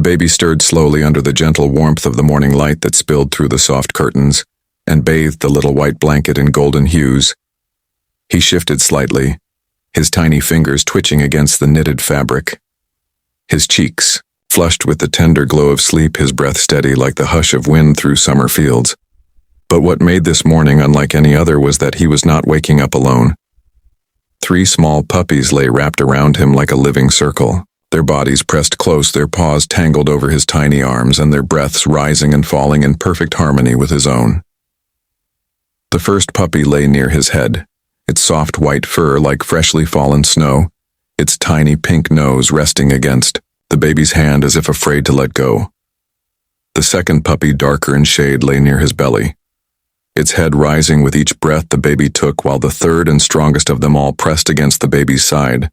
baby stirred slowly under the gentle warmth of the morning light that spilled through the soft curtains and bathed the little white blanket in golden hues. He shifted slightly, his tiny fingers twitching against the knitted fabric. His cheeks, flushed with the tender glow of sleep, his breath steady like the hush of wind through summer fields. But what made this morning unlike any other was that he was not waking up alone. 3 small puppies lay wrapped around him like a living circle, their bodies pressed close, their paws tangled over his tiny arms, and their breaths rising and falling in perfect harmony with his own. The first puppy lay near his head, its soft white fur like freshly fallen snow, its tiny pink nose resting against the baby's hand as if afraid to let go. The second puppy, darker in shade, lay near his belly, its head rising with each breath the baby took, while the third and strongest of them all pressed against the baby's side,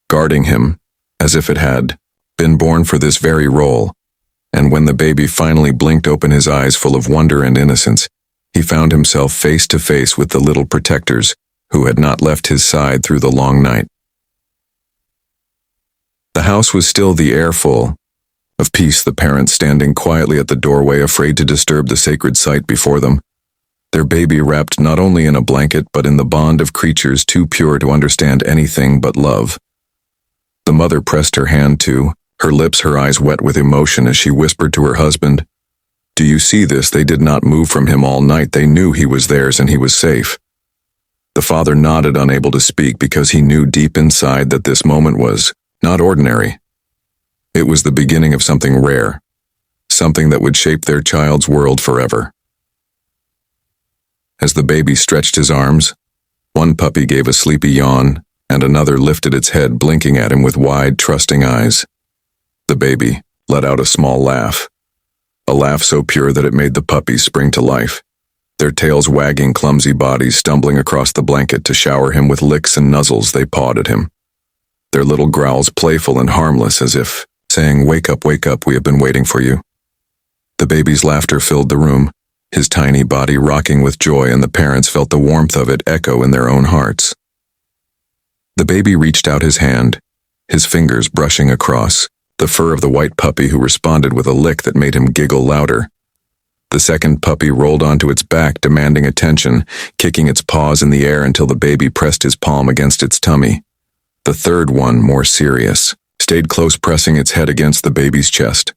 guarding him as if it had been born for this very role. And when the baby finally blinked open his eyes full of wonder and innocence, he found himself face to face with the little protectors who had not left his side through the long night. The house was still, the air full of peace, the parents standing quietly at the doorway, afraid to disturb the sacred sight before them, their baby wrapped not only in a blanket but in the bond of creatures too pure to understand anything but love. The mother pressed her hand to her lips, her eyes wet with emotion as she whispered to her husband, "Do you see this? They did not move from him all night. They knew he was theirs and he was safe." The father nodded, unable to speak, because he knew deep inside that this moment was not ordinary. It was the beginning of something rare, something that would shape their child's world forever. As the baby stretched his arms, one puppy gave a sleepy yawn, and another lifted its head, blinking at him with wide, trusting eyes. The baby let out a small laugh, a laugh so pure that it made the puppies spring to life, their tails wagging clumsy bodies, stumbling across the blanket to shower him with licks and nuzzles. They pawed at him, their little growls playful and harmless, as if saying, wake up, we have been waiting for you." The baby's laughter filled the room, his tiny body rocking with joy, and the parents felt the warmth of it echo in their own hearts. The baby reached out his hand, his fingers brushing across the fur of the white puppy, who responded with a lick that made him giggle louder. The second puppy rolled onto its back, demanding attention, kicking its paws in the air until the baby pressed his palm against its tummy. The third one, more serious, stayed close, pressing its head against the baby's chest,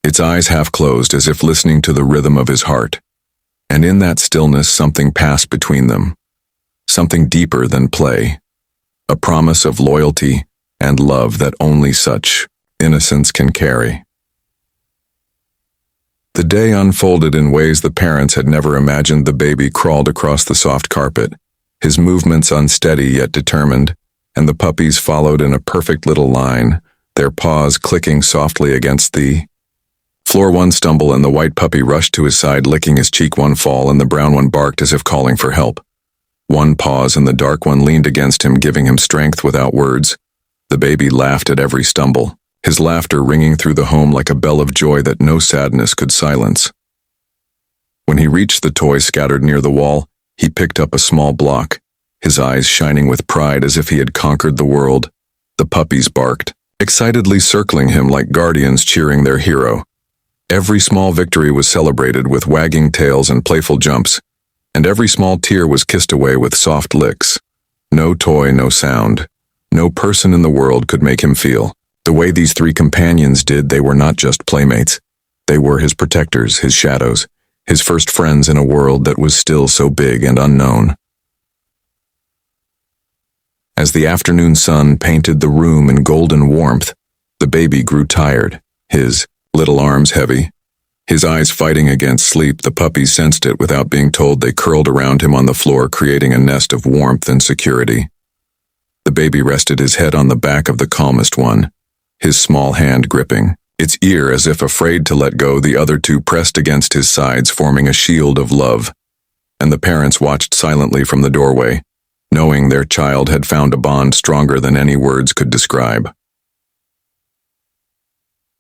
its eyes half closed as if listening to the rhythm of his heart. And in that stillness something passed between them, something deeper than play, a promise of loyalty and love that only such innocence can carry. The day unfolded in ways the parents had never imagined. The baby crawled across the soft carpet, his movements unsteady yet determined, and the puppies followed in a perfect little line, their paws clicking softly against the floor. One stumble and the white puppy rushed to his side, licking his cheek. One fall and the brown one barked as if calling for help. One pause and the dark one leaned against him, giving him strength without words. The baby laughed at every stumble, his laughter ringing through the home like a bell of joy that no sadness could silence. When he reached the toy scattered near the wall, he picked up a small block, his eyes shining with pride as if he had conquered the world. The puppies barked, excitedly circling him like guardians cheering their hero. Every small victory was celebrated with wagging tails and playful jumps, and every small tear was kissed away with soft licks. No toy, no sound, no person in the world could make him feel the way these 3 companions did. They were not just playmates. They were his protectors, his shadows, his first friends in a world that was still so big and unknown. As the afternoon sun painted the room in golden warmth, the baby grew tired, his little arms heavy, his eyes fighting against sleep. The puppies sensed it without being told. They curled around him on the floor, creating a nest of warmth and security. The baby rested his head on the back of the calmest one, his small hand gripping its ear as if afraid to let go. The other 2 pressed against his sides, forming a shield of love, and the parents watched silently from the doorway, knowing their child had found a bond stronger than any words could describe.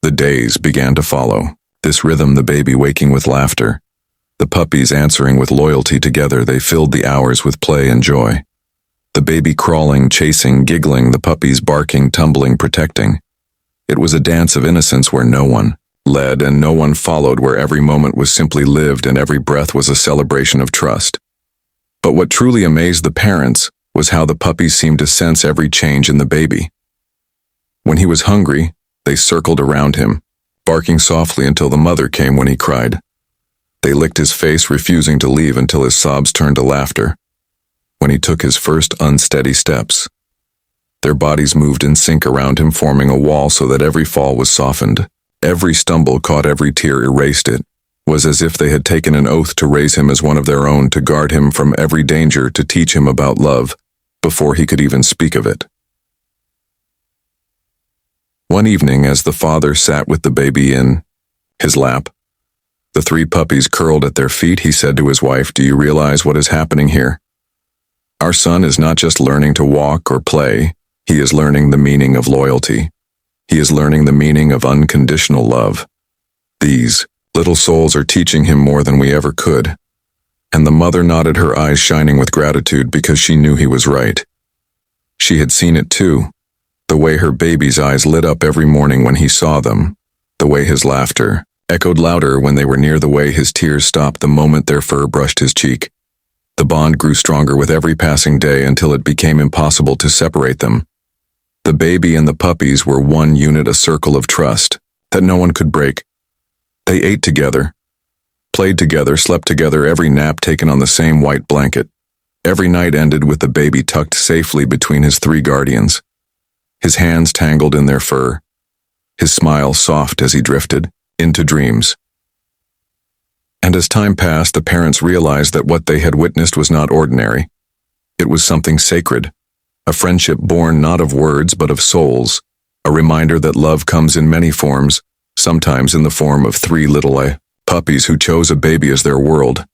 The days began to follow, this rhythm, the baby waking with laughter, the puppies answering with loyalty. Together they filled the hours with play and joy. The baby crawling, chasing, giggling, the puppies barking, tumbling, protecting. It was a dance of innocence where no one led and no one followed, where every moment was simply lived and every breath was a celebration of trust. But what truly amazed the parents was how the puppies seemed to sense every change in the baby. When he was hungry, they circled around him, barking softly until the mother came when he cried. They licked his face, refusing to leave until his sobs turned to laughter. When he took his first unsteady steps, their bodies moved in sync around him, forming a wall so that every fall was softened. Every stumble caught, every tear erased. It was as if they had taken an oath to raise him as one of their own, to guard him from every danger, to teach him about love before he could even speak of it. One evening, as the father sat with the baby in his lap, the 3 puppies curled at their feet, he said to his wife, "Do you realize what is happening here? Our son is not just learning to walk or play, he is learning the meaning of loyalty. He is learning the meaning of unconditional love. These little souls are teaching him more than we ever could." And the mother nodded, her eyes shining with gratitude, because she knew he was right. She had seen it too, the way her baby's eyes lit up every morning when he saw them, the way his laughter echoed louder when they were near, the way his tears stopped the moment their fur brushed his cheek. The bond grew stronger with every passing day until it became impossible to separate them. The baby and the puppies were one unit, a circle of trust that no one could break. They ate together, played together, slept together, every nap taken on the same white blanket. Every night ended with the baby tucked safely between his 3 guardians, his hands tangled in their fur, his smile soft as he drifted into dreams. And as time passed, the parents realized that what they had witnessed was not ordinary. It was something sacred, a friendship born not of words but of souls, a reminder that love comes in many forms, sometimes in the form of 3 little puppies who chose a baby as their world,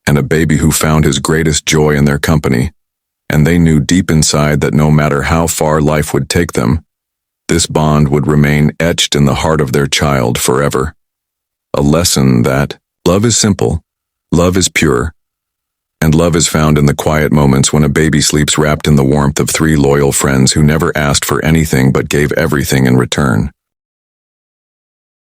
and a baby who found his greatest joy in their company. And they knew deep inside that no matter how far life would take them, this bond would remain etched in the heart of their child forever. A lesson that love is simple, love is pure, and love is found in the quiet moments when a baby sleeps wrapped in the warmth of 3 loyal friends who never asked for anything but gave everything in return.